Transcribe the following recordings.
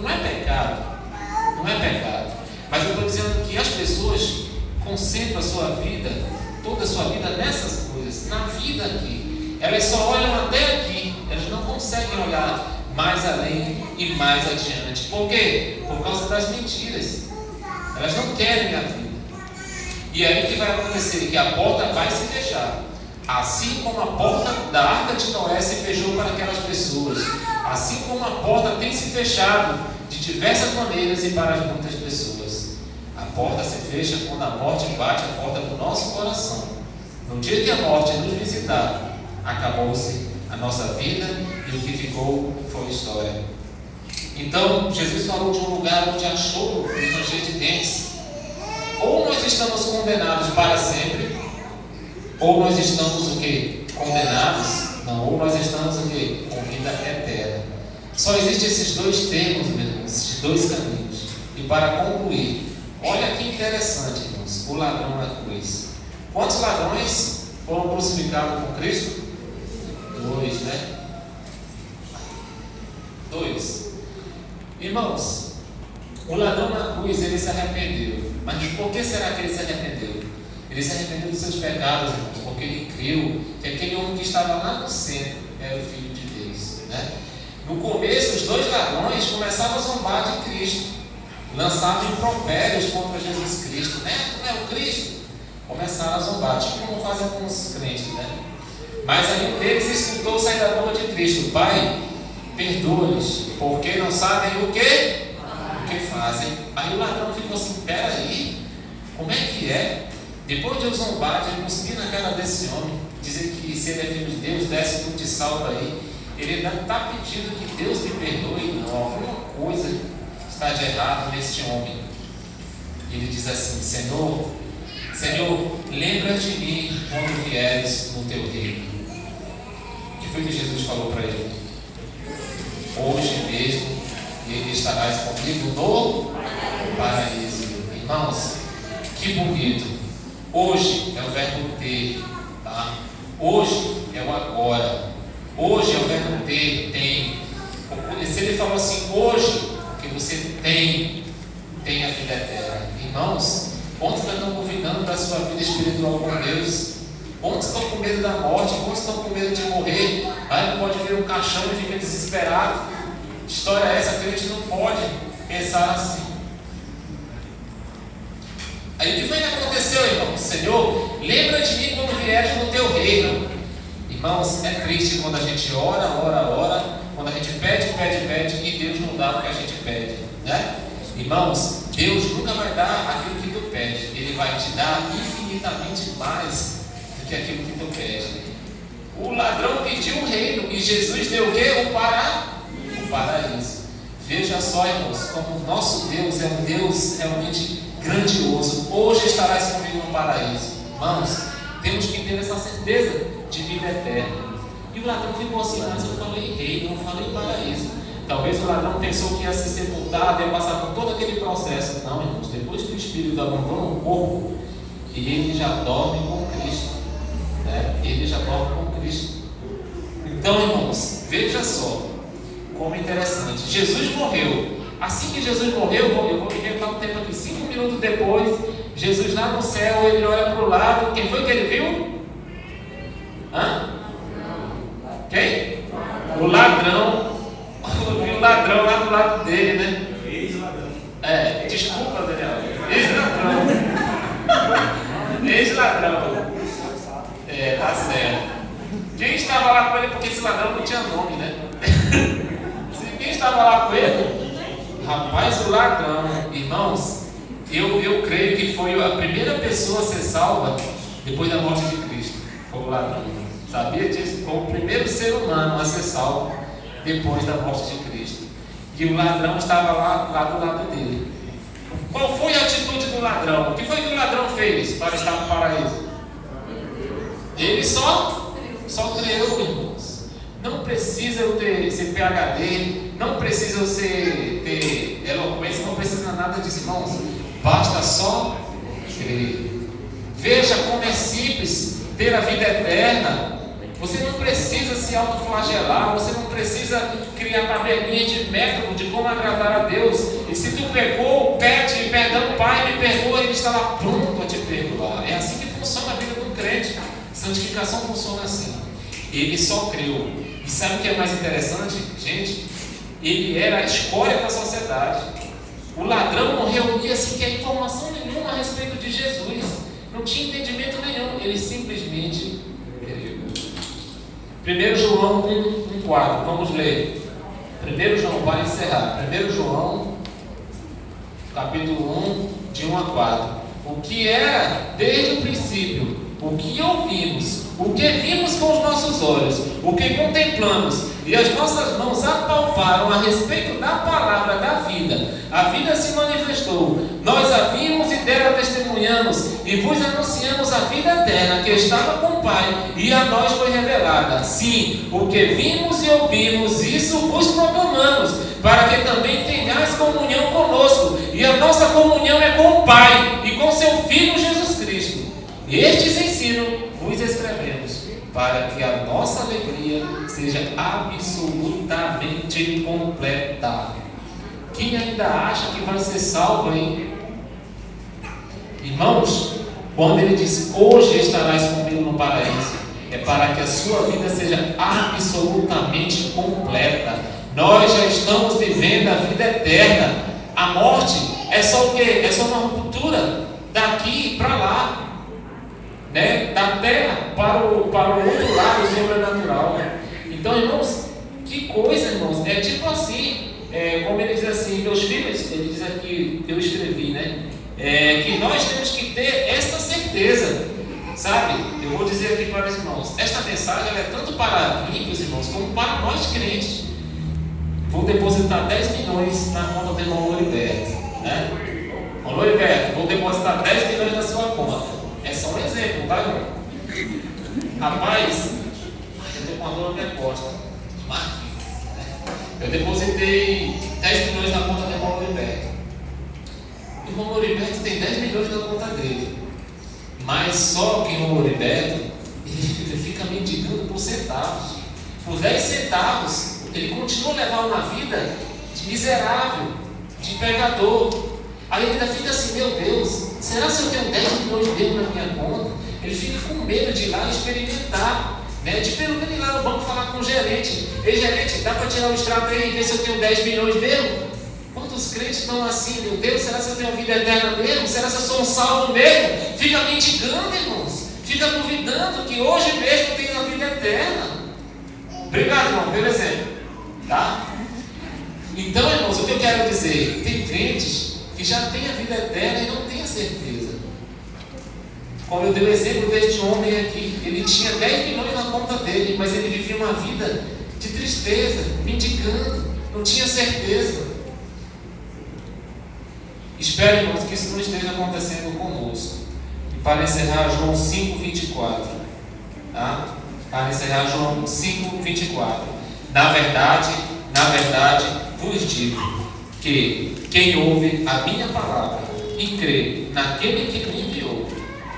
Não é pecado. Não é pecado. Mas eu estou dizendo que as pessoas concentram a sua vida, toda a sua vida nessas coisas, na vida aqui. Elas só olham até aqui. Elas não conseguem olhar mais além e mais adiante. Por quê? Por causa das mentiras. Elas não querem a vida. E aí o que vai acontecer? Que a porta vai se fechar. Assim como a porta da Arca de Noé se fechou para aquelas pessoas, assim como a porta tem se fechado de diversas maneiras e para muitas pessoas. A porta se fecha quando a morte bate a porta do nosso coração. No dia que a morte nos visitar, acabou-se a nossa vida e o que ficou foi história. Então, Jesus falou de um lugar onde há choro e ranger de dentes. Ou nós estamos condenados para sempre, ou nós estamos o quê? Condenados? Não, ou nós estamos o quê? Com vida eterna. Só existem esses dois termos, meus irmãos, esses dois caminhos. E para concluir, olha que interessante, irmãos, o ladrão na cruz. Quantos ladrões foram crucificados com Cristo? 2, né? 2. Irmãos, o ladrão na cruz, ele se arrependeu. Mas por que será que ele se arrependeu? Ele se arrependeu dos seus pecados, irmãos, porque ele creu que aquele homem que estava lá no centro era o Filho de Deus, né? No começo, os dois ladrões começavam a zombar de Cristo, lançavam impropérios contra Jesus Cristo, né? Tu não é o Cristo? Começaram a zombar, tipo como fazem com os crentes, né? Mas aí um deles escutou sair da boca de Cristo: Pai, perdoa-lhes, porque não sabem o que fazem. Aí o ladrão ficou assim: peraí, como é que é? Depois de eu zombar, de eu cuspir na cara desse homem, dizer que se ele é filho de Deus, desce tudo de salva aí, ele ainda está pedindo que Deus me perdoe. Não, alguma coisa está de errado neste homem. E ele diz assim: Senhor, lembra de mim quando vieres no teu reino. O que foi que Jesus falou para ele? Hoje mesmo ele estarás comigo no paraíso. Irmãos, que bonito. Hoje é o verbo ter, tá? Hoje é o agora. Hoje é o verbo ter, tem. Se ele falou assim, hoje, que você tem a vida eterna. Irmãos, quantos estão convidando para a sua vida espiritual com Deus? Quantos estão com medo da morte? Quantos estão com medo de morrer? Aí não pode vir um caixão e fica desesperado. Que história é essa? Que a gente não pode pensar assim. Aí o que foi que aconteceu, irmão? Senhor, lembra de mim quando vieres no teu reino. Irmãos, é triste quando a gente ora, quando a gente pede e Deus não dá o que a gente pede, né? Irmãos, Deus nunca vai dar aquilo que tu pede. Ele vai te dar infinitamente mais do que aquilo que tu pede. O ladrão pediu o reino e Jesus deu o quê? O paraíso. Veja só, irmãos, como o nosso Deus é um Deus realmente grandioso. Hoje estarás comigo no paraíso. Irmãos, temos que ter essa certeza de vida eterna. E o ladrão ficou assim: mas eu falei reino, eu falei paraíso. Talvez o ladrão pensou que ia ser sepultado, ia passar por todo aquele processo. Não, irmãos, depois que o Espírito abandona o corpo, ele já dorme com Cristo, né? Ele já dorme com Cristo. Então, irmãos, veja só como é interessante. Jesus morreu. Assim que Jesus morreu, eu vou inventar um tempo aqui, 5 minutos depois, Jesus lá no céu, ele olha para o lado. Quem foi que ele viu? Quem? O ladrão. O ladrão lá do lado dele, né? Ex-ladrão. Desculpa, Daniel. Ex-ladrão. Ex-ladrão. Tá certo. Quem estava lá com ele? Porque esse ladrão não tinha nome, né? Quem estava lá com ele? Rapaz, o ladrão. Irmãos, eu creio que foi a primeira pessoa a ser salva depois da morte de Cristo. Foi o ladrão. Sabia disso? Foi o primeiro ser humano a ser salvo depois da morte de Cristo. E o ladrão estava lá do lado dele. Qual foi a atitude do ladrão? O que foi que o ladrão fez para estar no paraíso? Ele só creu, irmãos. Não precisa eu ser PhD, não precisa eu ter eloquência, não precisa nada disso, irmãos. Basta só crer. Veja como é simples ter a vida eterna. Você não precisa se autoflagelar, você não precisa criar tabelinha de método de como agradar a Deus. E se tu pecou, pede perdão, Pai, me perdoa, Ele está lá pronto a te perdoar. É assim que funciona a vida de um crente. Santificação funciona assim. Ele só creu. E sabe o que é mais interessante, gente? Ele era a escória da sociedade. O ladrão não reunia sequer informação nenhuma a respeito de Jesus. Não tinha entendimento nenhum. Ele simplesmente creu. 1 João 1,4. Vamos ler. 1 João, para encerrar. 1 João, capítulo 1, de 1 a 4. O que era desde o princípio, o que ouvimos, o que vimos com os nossos olhos, o que contemplamos e as nossas mãos apalparam a respeito da palavra da vida. A vida se manifestou, nós a vimos e dela testemunhamos e vos anunciamos a vida eterna que estava com o Pai e a nós foi revelada. Sim, o que vimos e ouvimos, isso vos proclamamos, para que também tenhais comunhão conosco, e a nossa comunhão é com o Pai e com seu Filho Jesus Cristo. Estes ensinos vos escrevemos, para que a nossa alegria seja absolutamente completa. Quem ainda acha que vai ser salvo, hein? Irmãos, quando ele diz, hoje estarás comigo no paraíso, é para que a sua vida seja absolutamente completa. Nós já estamos vivendo a vida eterna. A morte é só o quê? É só uma ruptura daqui para lá. Né? Da terra para o outro lado sobrenatural. Então, irmãos, que coisa, irmãos, é tipo assim, como ele diz assim, meus filhos, ele diz aqui, eu escrevi, né? Que nós temos que ter essa certeza, sabe? Eu vou dizer aqui para os irmãos, esta mensagem ela é tanto para ímpios, irmãos, como para nós crentes. Vou depositar 10 milhões na conta do irmão Loriberto, né? Irmão Loriberto, vou depositar 10 milhões na sua conta. É só um exemplo, tá, irmão? Rapaz, eu estou com uma dor na minha costa. Eu depositei 10 milhões na conta do irmão Loriberto. O irmão Loriberto tem 10 milhões na conta dele. Mas só que o irmão Loriberto, ele fica mendigando por centavos. Por 10 centavos, ele continua levando uma vida de miserável, de pecador. Aí ele ainda fica assim, meu Deus, será que eu tenho 10 milhões mesmo na minha conta? Ele fica com medo de ir lá experimentar, né? De pelo menos ir lá no banco falar com o gerente. Ei, gerente, dá para tirar o extrato aí e ver se eu tenho 10 milhões mesmo? Quantos crentes estão assim, meu Deus, será que eu tenho vida eterna mesmo? Será que eu sou um salvo mesmo? Fica mendigando, irmãos. Fica duvidando que hoje mesmo tem a vida eterna. Obrigado, irmão, pelo exemplo. Tá? Então, irmãos, o que eu quero dizer? Tem crentes que já tem a vida eterna e não tem a certeza. Como eu dei o exemplo deste homem aqui, ele tinha 10 milhões na conta dele, mas ele vivia uma vida de tristeza, mendigando, não tinha certeza. Espero, irmãos, que isso não esteja acontecendo conosco. E para encerrar, João 5,24. Tá? Para encerrar, João 5,24. Na verdade, vos digo que quem ouve a minha palavra e crê naquele que me enviou,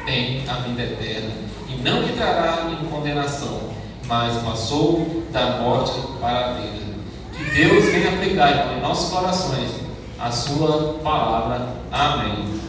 tem a vida eterna e não entrará em condenação, mas passou da morte para a vida. Que Deus venha aplicar em nossos corações a sua palavra. Amém.